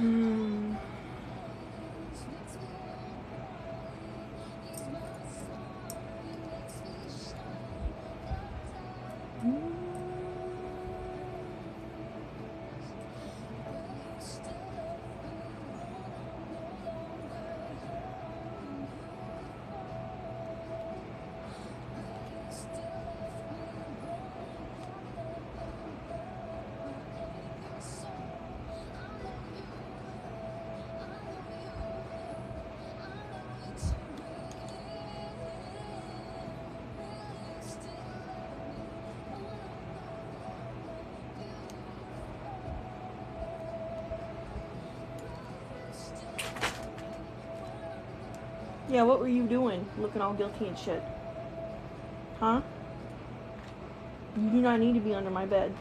Hmm. Yeah, what were you doing? Looking all guilty and shit. Huh? You do not need to be under my bed.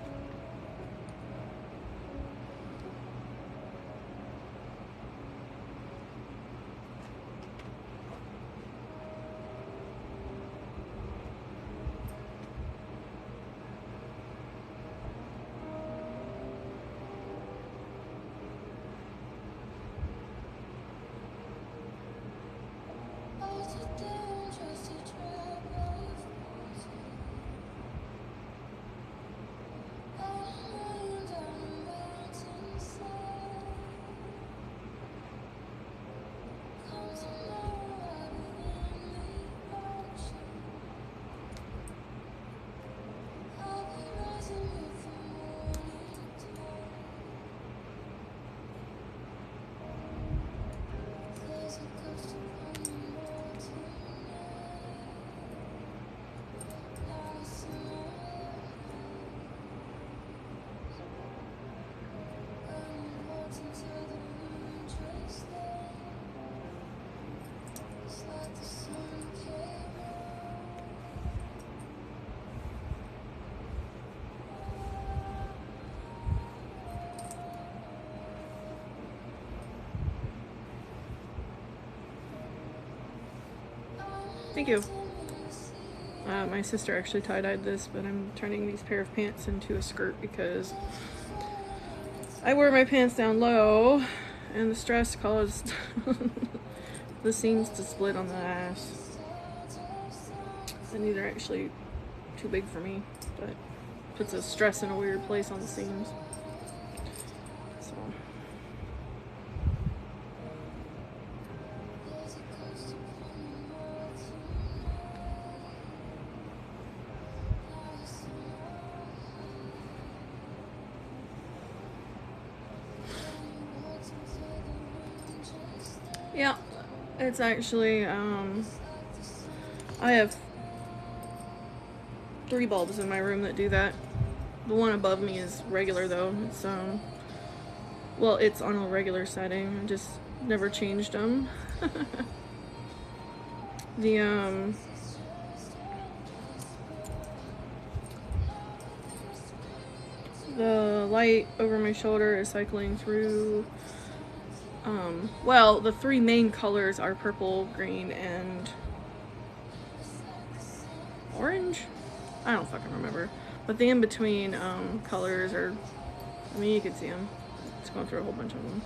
Thank you. My sister actually tie-dyed this, but I'm turning these pair of pants into a skirt because I wear my pants down low and the stress caused the seams to split on the ass. And these are actually too big for me, but puts a stress in a weird place on the seams. So yeah, it's actually I have 3 bulbs in my room that do that. The one above me is regular though. It's well, it's on a regular setting. I just never changed them. The light over my shoulder is cycling through. Well, the 3 main colors are purple, green, and orange? I don't fucking remember. But the in-between colors are, I mean, you can see them. It's going through a whole bunch of them.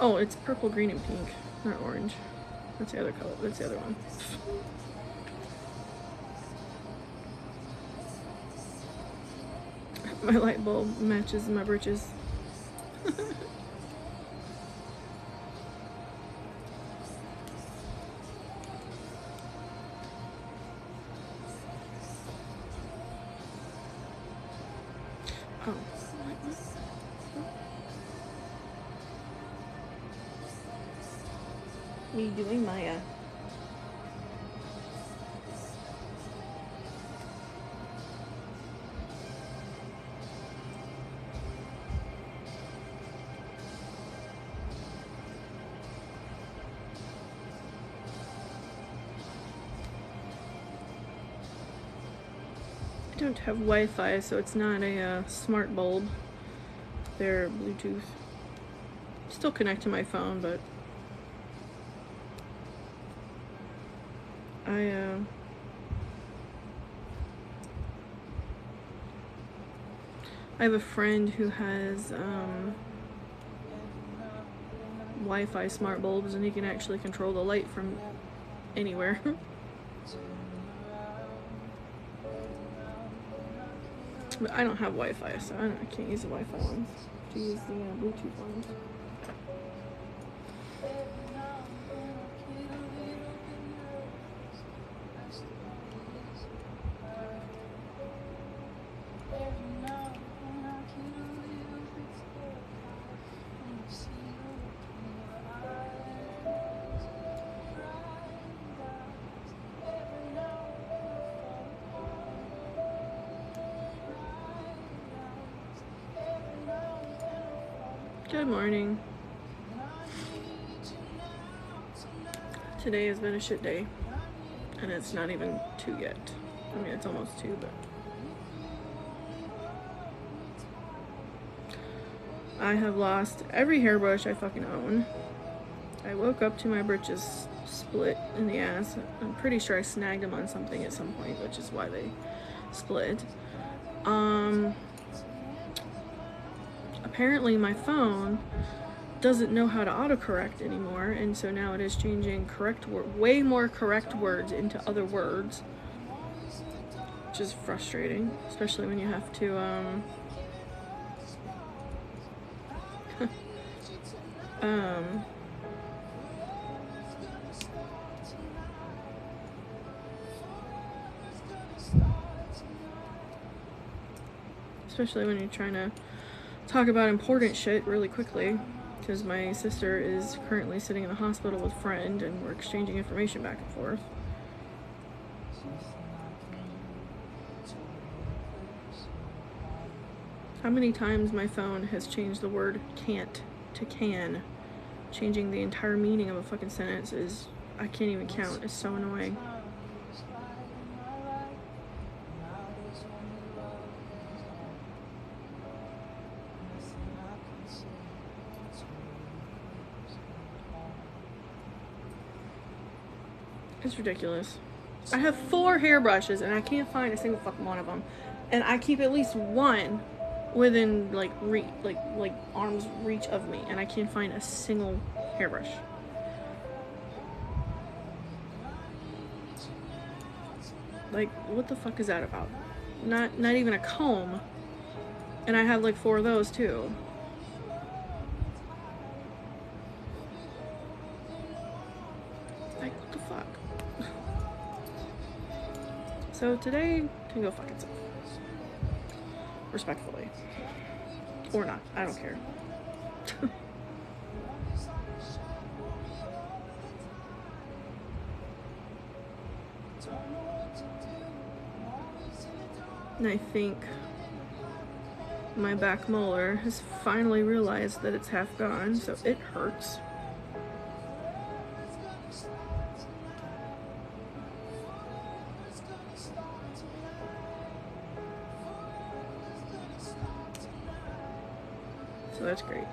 Oh, it's purple, green, and pink, not orange. That's the other color. That's the other one. My light bulb matches my britches. Oh. What are you doing, Maya? I don't have Wi-Fi, so it's not a smart bulb. They're Bluetooth. Still connect to my phone, but I have a friend who has Wi-Fi smart bulbs, and he can actually control the light from anywhere. But I don't have Wi-Fi, so I can't use the Wi-Fi ones. I have to use the Bluetooth ones. Good morning. Today has been a shit day, and it's not even 2 yet. I mean, it's almost 2, but I have lost every hairbrush I fucking own. I woke up to my britches split in the ass. I'm pretty sure I snagged them on something at some point, which is why they split. Apparently my phone doesn't know how to autocorrect anymore, and so now it is changing way more correct words into other words, which is frustrating, especially when you have to especially when you're trying to talk about important shit really quickly, because my sister is currently sitting in the hospital with a friend and we're exchanging information back and forth. How many times my phone has changed the word can't to can, changing the entire meaning of a fucking sentence is, I can't even count. It's so annoying. It's ridiculous. I have 4 hairbrushes and I can't find a single fucking one of them, and I keep at least one within like arm's reach of me, and I can't find a single hairbrush. Like, what the fuck is that about? Not even a comb, and I have like 4 of those too. Like, what the fuck? So today can go fuck itself. Respectfully. Or not. I don't care. And I think my back molar has finally realized that it's half gone, so it hurts. So that's great.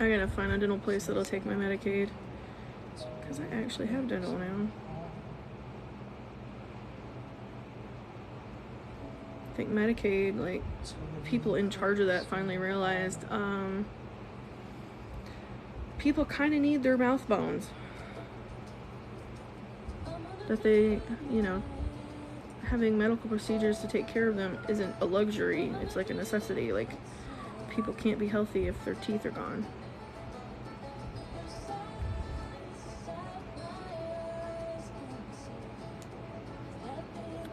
I gotta find a dental place that'll take my Medicaid, because I actually have dental now. I think Medicaid, like, people in charge of that finally realized, people kind of need their mouth bones. That they, you know, having medical procedures to take care of them isn't a luxury, it's like a necessity. Like, people can't be healthy if their teeth are gone.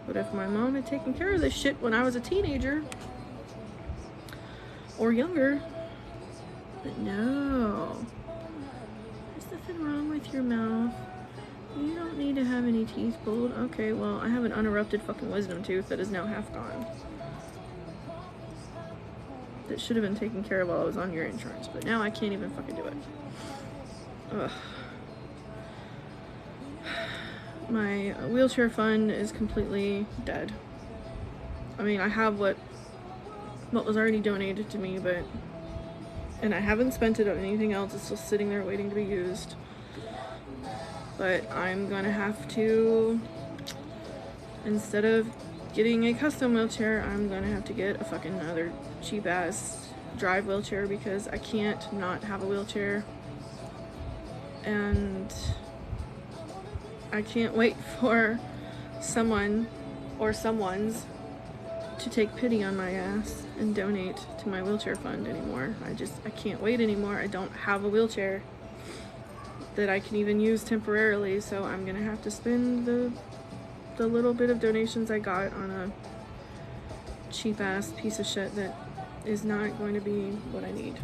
But if my mom had taken care of this shit when I was a teenager or younger, but no, there's nothing wrong with your mouth. You don't need to have any teeth pulled. Okay, well, I have an unerupted fucking wisdom tooth that is now half gone. That should have been taken care of while I was on your insurance, but now I can't even fucking do it. Ugh. My wheelchair fund is completely dead. I mean, I have what was already donated to me, but, and I haven't spent it on anything else. It's still sitting there waiting to be used. but I'm gonna have to, instead of getting a custom wheelchair, I'm gonna have to get a fucking other cheap ass drive wheelchair because I can't not have a wheelchair. And I can't wait for someone or someone's to take pity on my ass and donate to my wheelchair fund anymore. I can't wait anymore. I don't have a wheelchair that I can even use temporarily, so I'm gonna have to spend the little bit of donations I got on a cheap ass piece of shit that is not going to be what I need.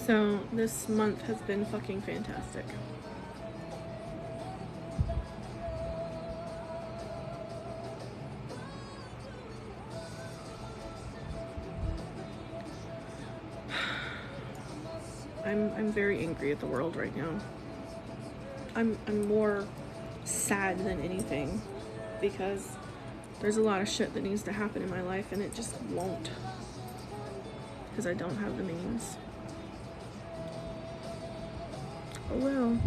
So this month has been fucking fantastic. I'm very angry at the world right now. I'm more sad than anything because there's a lot of shit that needs to happen in my life and it just won't because I don't have the means. Oh well.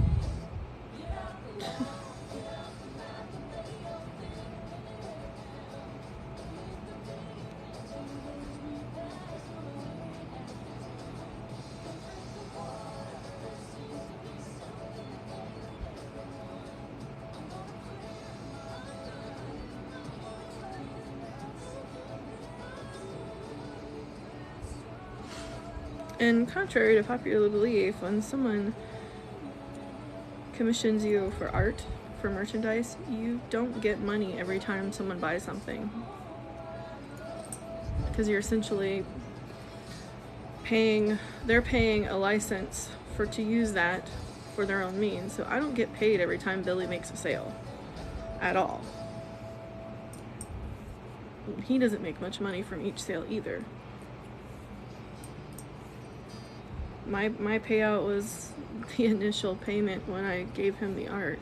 And contrary to popular belief, when someone commissions you for art, for merchandise, you don't get money every time someone buys something. Because you're essentially they're paying a license to use that for their own means. So I don't get paid every time Billy makes a sale at all. He doesn't make much money from each sale either. My payout was the initial payment when I gave him the art.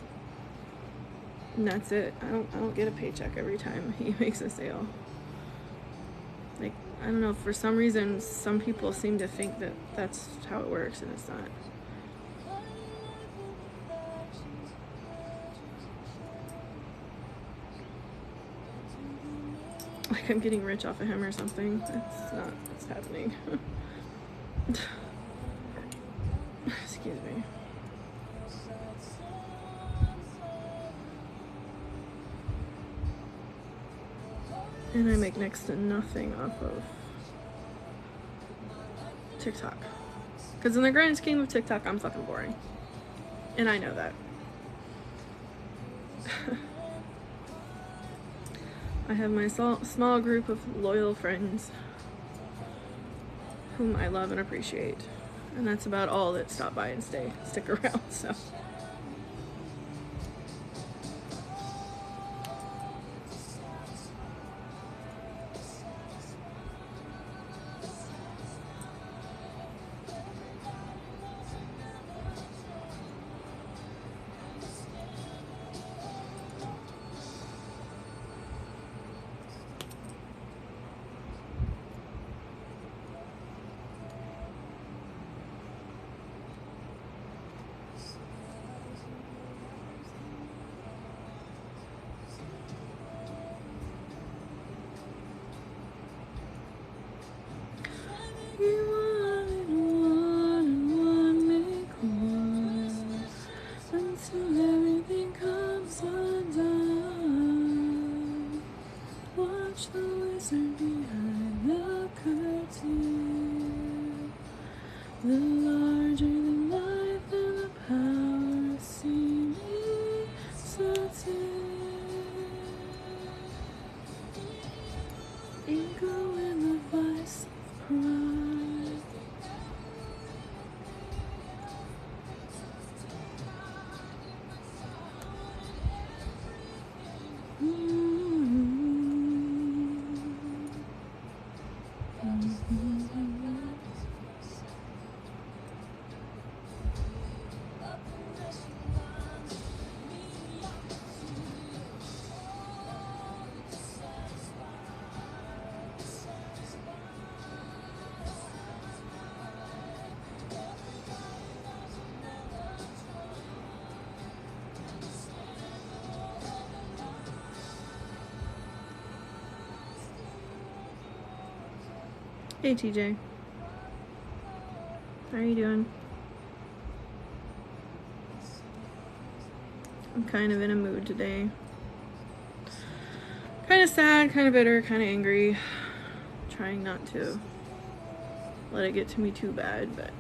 And that's it. I don't get a paycheck every time he makes a sale. Like, I don't know, for some reason some people seem to think that that's how it works, and it's not. Like I'm getting rich off of him or something. That's not what's happening. Excuse me. And I make next to nothing off of TikTok. Because in the grand scheme of TikTok, I'm fucking boring. And I know that. I have my small group of loyal friends whom I love and appreciate. And that's about all that stop by and stick around, so. Hey TJ. How are you doing? I'm kind of in a mood today. Kind of sad, kind of bitter, kind of angry. Trying not to let it get to me too bad, but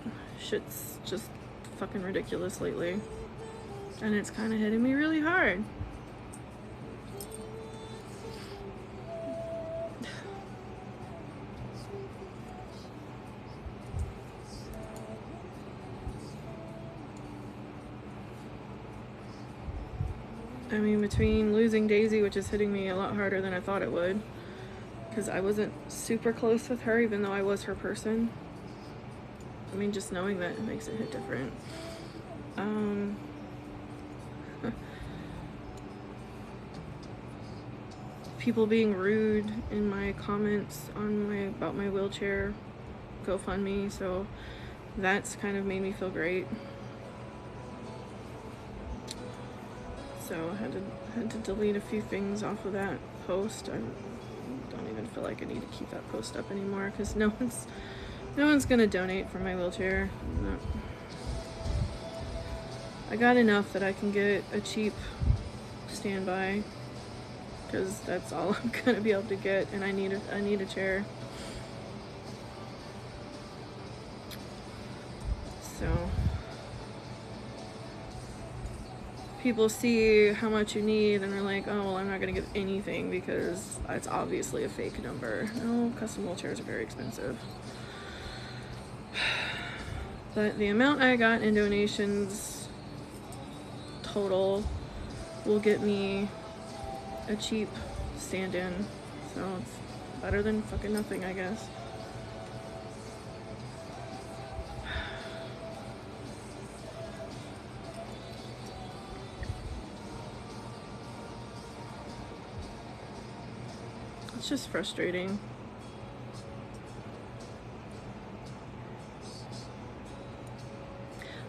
shit's just fucking ridiculous lately. And it's kind of hitting me really hard. I mean, between losing Daisy, which is hitting me a lot harder than I thought it would, because I wasn't super close with her, even though I was her person. I mean, just knowing that it makes it hit different. People being rude in my comments on about my wheelchair GoFundMe, so that's kind of made me feel great. So I had to delete a few things off of that post. I don't even feel like I need to keep that post up anymore because no one's gonna donate for my wheelchair. No. I got enough that I can get a cheap standby because that's all I'm gonna be able to get, and I need a chair. So people see how much you need and they're like, oh well, I'm not gonna get anything because it's obviously a fake number. No, custom wheelchairs are very expensive. But the amount I got in donations total will get me a cheap stand-in, so it's better than fucking nothing, I guess. It's just frustrating.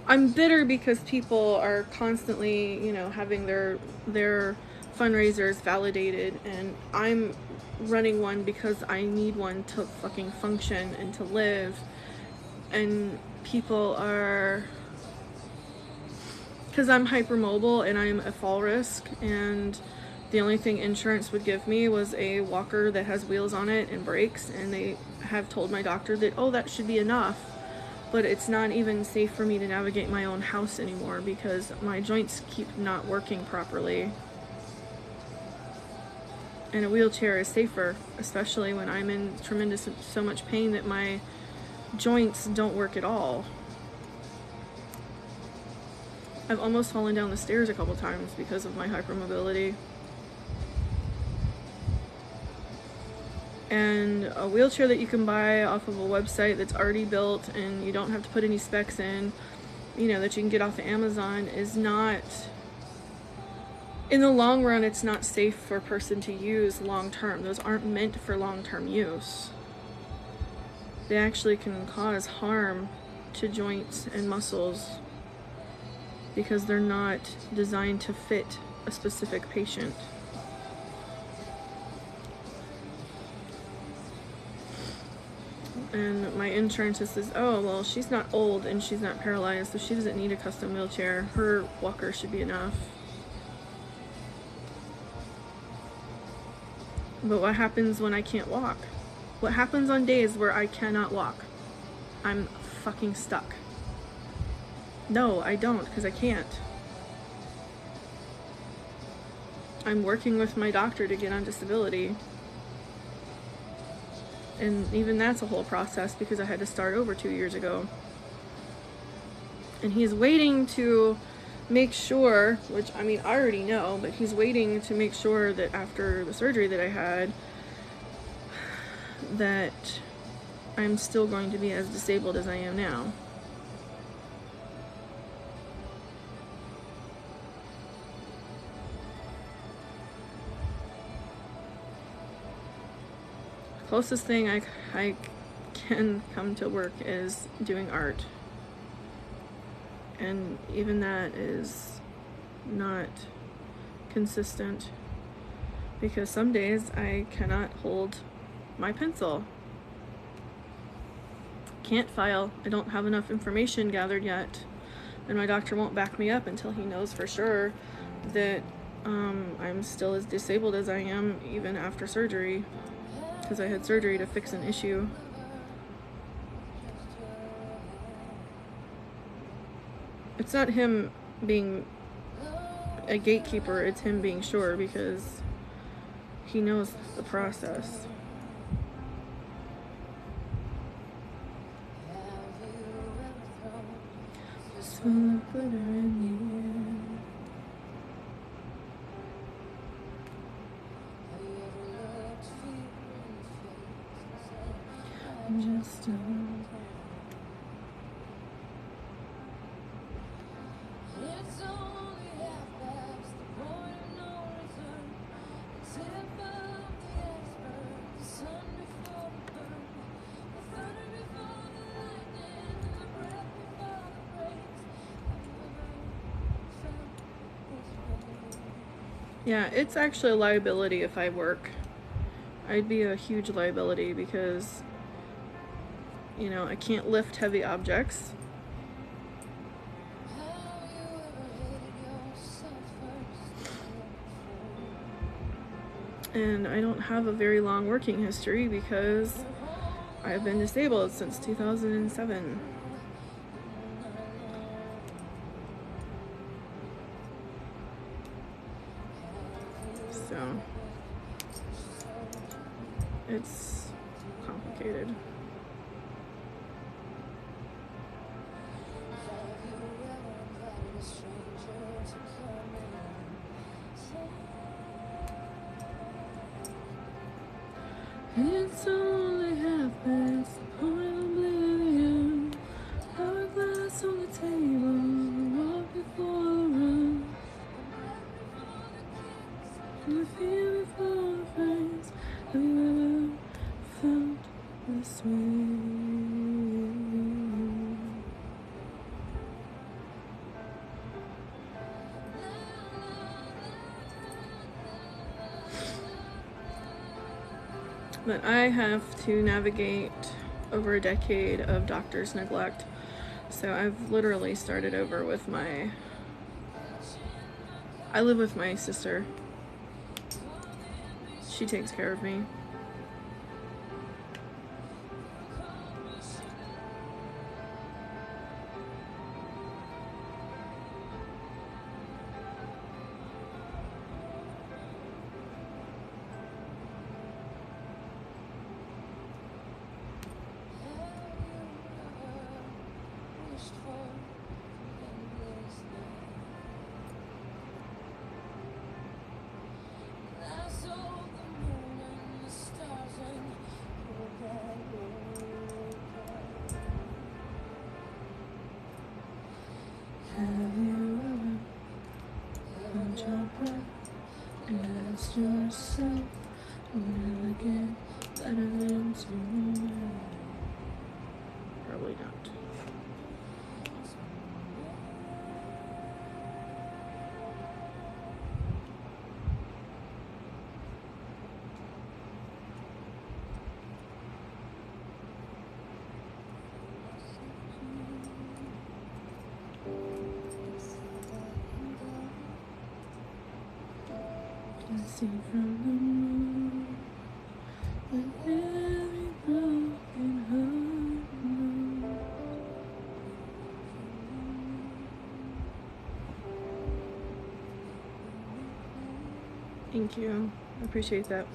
I'm bitter because people are constantly, having their fundraisers validated, and I'm running one because I need one to fucking function and to live, and people are, because I'm hypermobile and I'm a fall risk, and the only thing insurance would give me was a walker that has wheels on it and brakes, and they have told my doctor that, oh, that should be enough. But it's not even safe for me to navigate my own house anymore because my joints keep not working properly. And a wheelchair is safer, especially when I'm in so much pain that my joints don't work at all. I've almost fallen down the stairs a couple times because of my hypermobility. And a wheelchair that you can buy off of a website that's already built and you don't have to put any specs in, that you can get off of Amazon, is not, in the long run, it's not safe for a person to use long term. Those aren't meant for long term use. They actually can cause harm to joints and muscles because they're not designed to fit a specific patient. And my insurance just says, oh, well, she's not old and she's not paralyzed, so she doesn't need a custom wheelchair. Her walker should be enough. But what happens when I can't walk? What happens on days where I cannot walk? I'm fucking stuck. No, I don't, because I can't. I'm working with my doctor to get on disability. And even that's a whole process because I had to start over 2 years ago. And he's waiting to make sure, which I mean, I already know, but he's waiting to make sure that after the surgery that I had, that I'm still going to be as disabled as I am now. Closest thing I can come to work is doing art, and even that is not consistent because some days I cannot hold my pencil. can't file. I don't have enough information gathered yet. And my doctor won't back me up until he knows for sure that I'm still as disabled as I am even after surgery, because I had surgery to fix an issue. It's not him being a gatekeeper, it's him being sure, because he knows the process. I'm just yeah, it's actually a liability if I work. I'd be a huge liability because, you know, I can't lift heavy objects. And I don't have a very long working history because I've been disabled since 2007. So it's complicated. It's only half past the point of oblivion. Hourglass on the table, walk before the run. And the fear before the phrase. Have you ever felt this way? But I have to navigate over a decade of doctor's neglect. So I've literally started over with I live with my sister. She takes care of me. Have you ever found your breath and asked yourself, will I get better than tomorrow? Probably not. I see from the moon with every broken heart knows. Thank you. I appreciate that.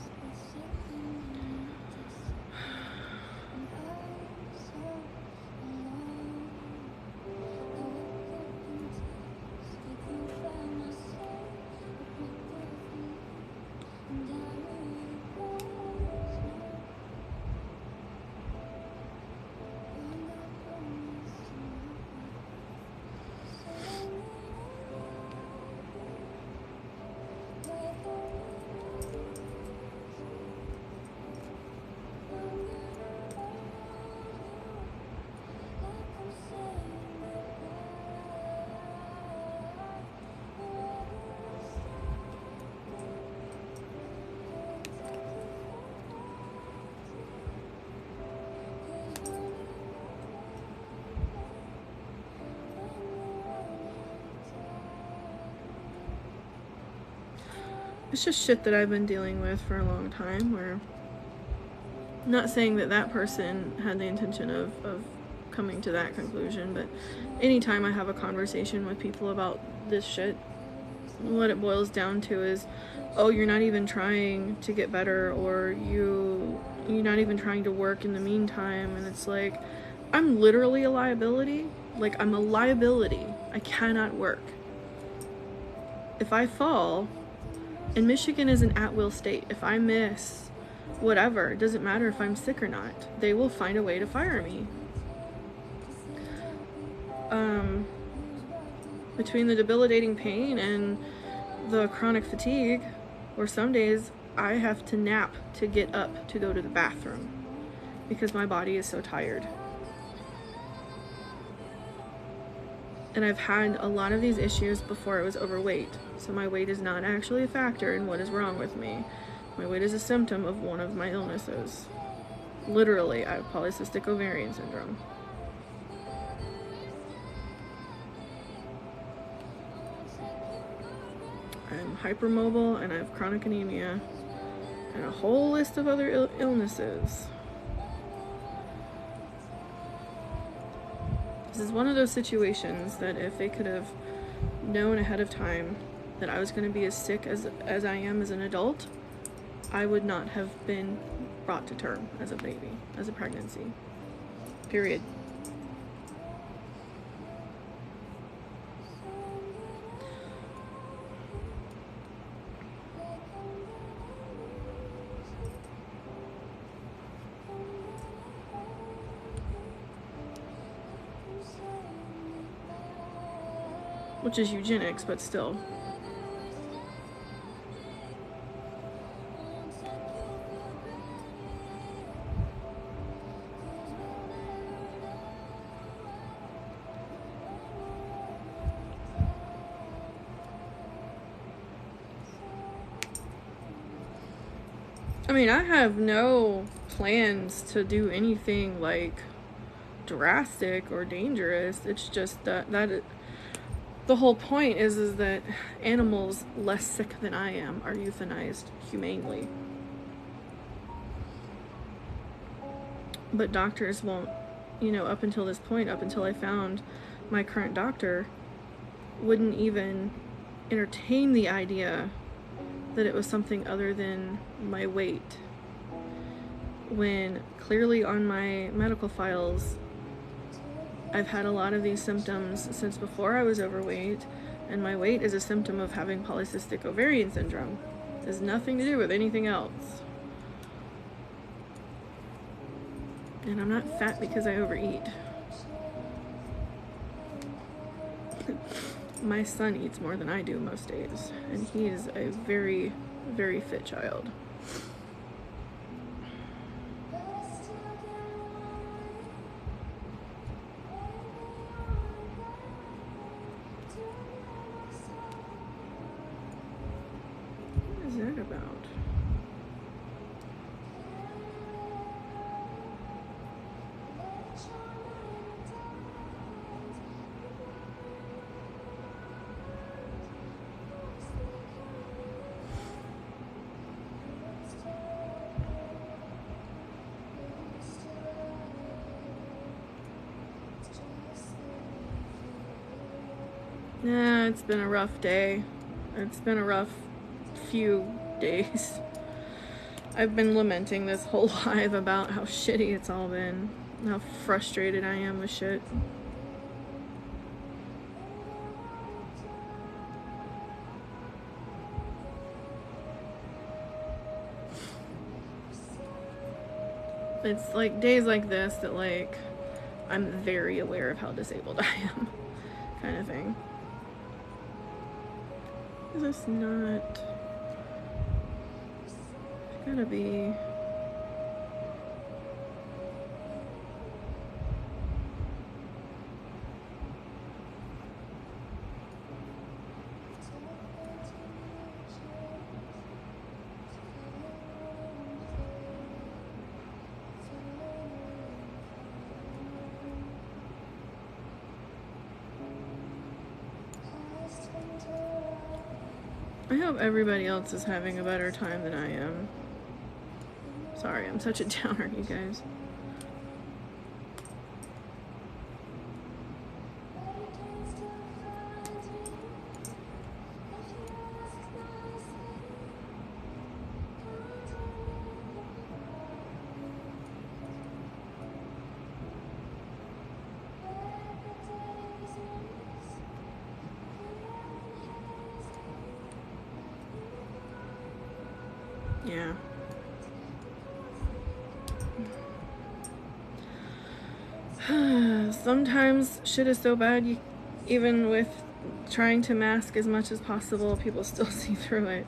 it's just shit that I've been dealing with for a long time, where, not saying that that person had the intention of coming to that conclusion, but anytime I have a conversation with people about this shit, what it boils down to is, oh, you're not even trying to get better, or you're not even trying to work in the meantime. And it's like, I'm literally a liability. Like, I'm a liability. I cannot work. If I fall, and Michigan is an at-will state, if I miss whatever, it doesn't matter if I'm sick or not, they will find a way to fire me. Between the debilitating pain and the chronic fatigue, or some days I have to nap to get up to go to the bathroom because my body is so tired. And I've had a lot of these issues before I was overweight, so my weight is not actually a factor in what is wrong with me. My weight is a symptom of one of my illnesses. Literally, I have polycystic ovarian syndrome. I'm hypermobile, and I have chronic anemia, and a whole list of other illnesses. This is one of those situations that if they could have known ahead of time that I was going to be as sick as I am as an adult, I would not have been brought to term as a baby, as a pregnancy. Period. Which is eugenics, but still. I mean, I have no plans to do anything like drastic or dangerous. It's just that the whole point is that animals less sick than I am are euthanized humanely. But doctors won't, up until this point, up until I found my current doctor, wouldn't even entertain the idea that it was something other than my weight. When clearly on my medical files, I've had a lot of these symptoms since before I was overweight, and my weight is a symptom of having polycystic ovarian syndrome. It has nothing to do with anything else. And I'm not fat because I overeat. My son eats more than I do most days, and he is a very, very fit child. What is that about? Yeah, it's been a rough day. It's been a rough few days. I've been lamenting this whole live about how shitty it's all been, how frustrated I am with shit. It's like days like this that like I'm very aware of how disabled I am, kind of thing. Is this not? It's gotta be. I hope everybody else is having a better time than I am. Sorry, I'm such a downer, you guys. Yeah. Sometimes shit is so bad, even with trying to mask as much as possible, people still see through it.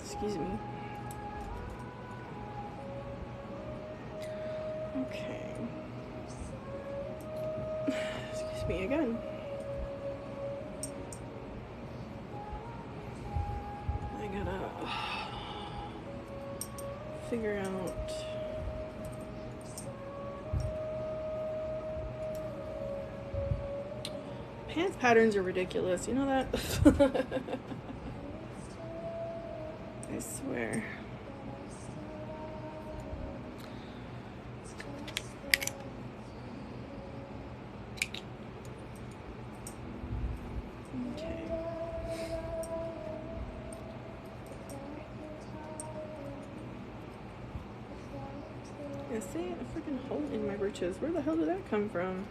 Excuse me. Okay. Excuse me again. I gotta figure out. Pants patterns are ridiculous. You know that? I swear. Okay. Yeah, see a freaking hole in my britches. Where the hell did that come from?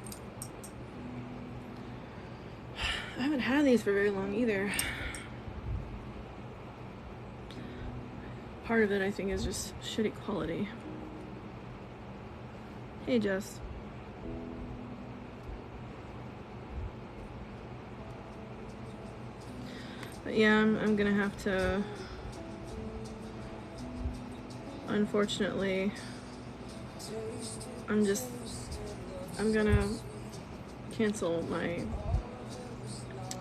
I haven't had these for very long either. Part of it, I think, is just shitty quality. Hey, Jess. But yeah, I'm gonna have to, unfortunately, I'm gonna cancel my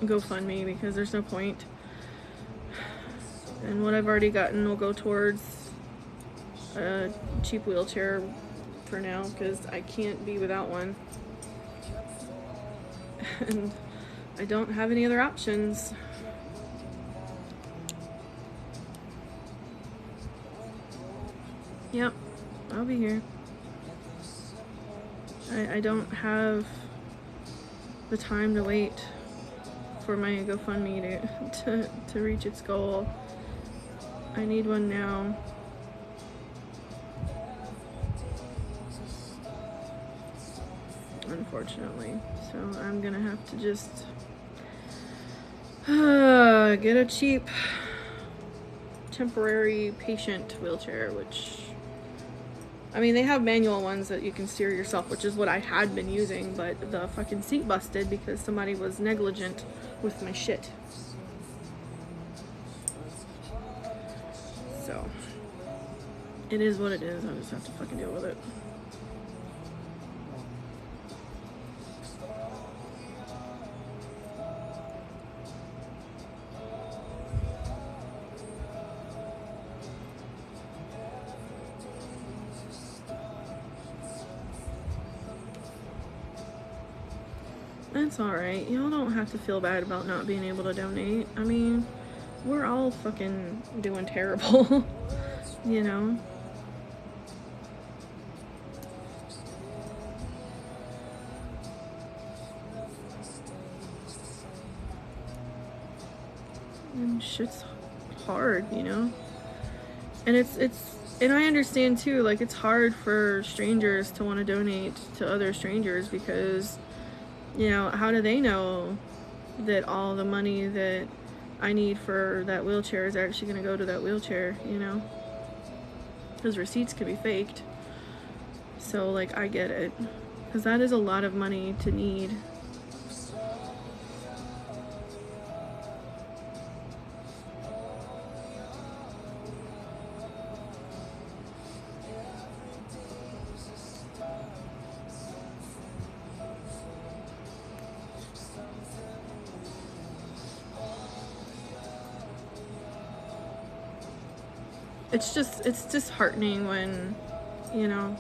GoFundMe because there's no point. And what I've already gotten will go towards a cheap wheelchair for now because I can't be without one. And I don't have any other options. Yep, I'll be here. I don't have the time to wait for my GoFundMe to reach its goal. I need one now. Unfortunately. So I'm gonna have to just get a cheap temporary patient wheelchair, which, I mean, they have manual ones that you can steer yourself, which is what I had been using, but the fucking seat busted because somebody was negligent with my shit. So, it is what it is. I just have to fucking deal with it. That's alright. Y'all don't have to feel bad about not being able to donate. I mean, we're all fucking doing terrible, you know? And shit's hard, you know? And and I understand too, like, it's hard for strangers to want to donate to other strangers because, you know, how do they know that all the money that I need for that wheelchair is actually going to go to that wheelchair, you know? Those receipts could be faked. So, like, I get it. Because that is a lot of money to need. it's disheartening when, you know,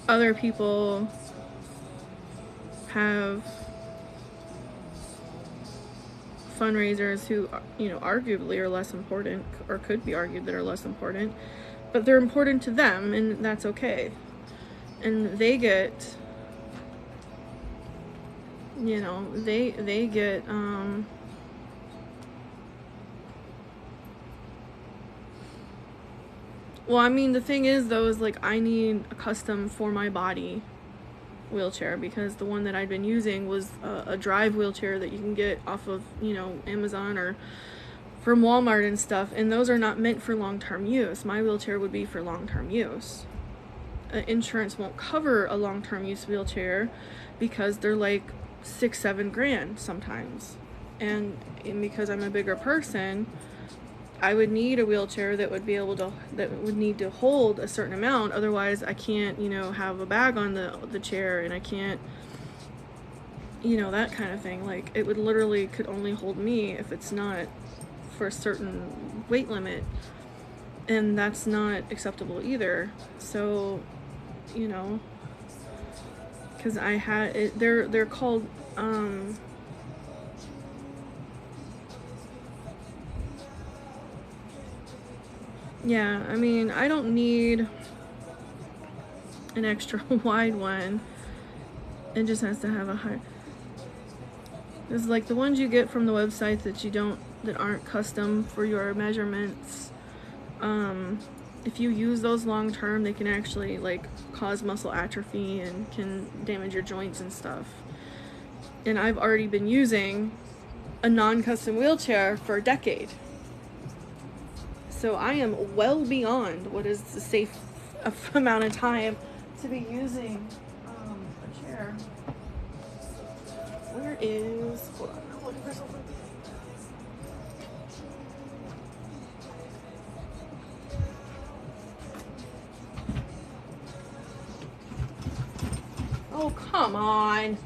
other people have fundraisers who, you know, arguably are less important, or could be argued that are less important, but they're important to them, and that's okay. And they get, you know, they get well, I mean, the thing is though, is like I need a custom for my body wheelchair, because the one that I'd been using was a drive wheelchair that you can get off of, you know, Amazon or from Walmart and stuff, and those are not meant for long-term use. My wheelchair would be for long-term use. Insurance won't cover a long-term use wheelchair because they're like $6-7 grand sometimes, and because I'm a bigger person, I would need a wheelchair that would be able to, that would need to hold a certain amount. Otherwise I can't, you know, have a bag on the chair, and I can't, you know, that kind of thing. Like, it would literally could only hold me if it's not for a certain weight limit, and that's not acceptable either. So, you know, because I had it, they're called yeah, I mean, I don't need an extra wide one. It just has to have a high. It's like the ones you get from the website that aren't custom for your measurements. If you use those long term, they can actually like cause muscle atrophy and can damage your joints and stuff. And I've already been using a non-custom wheelchair for a decade. So I am well beyond what is the safe amount of time to be using a chair. Where is, hold on, I'm looking for something. Oh, come on.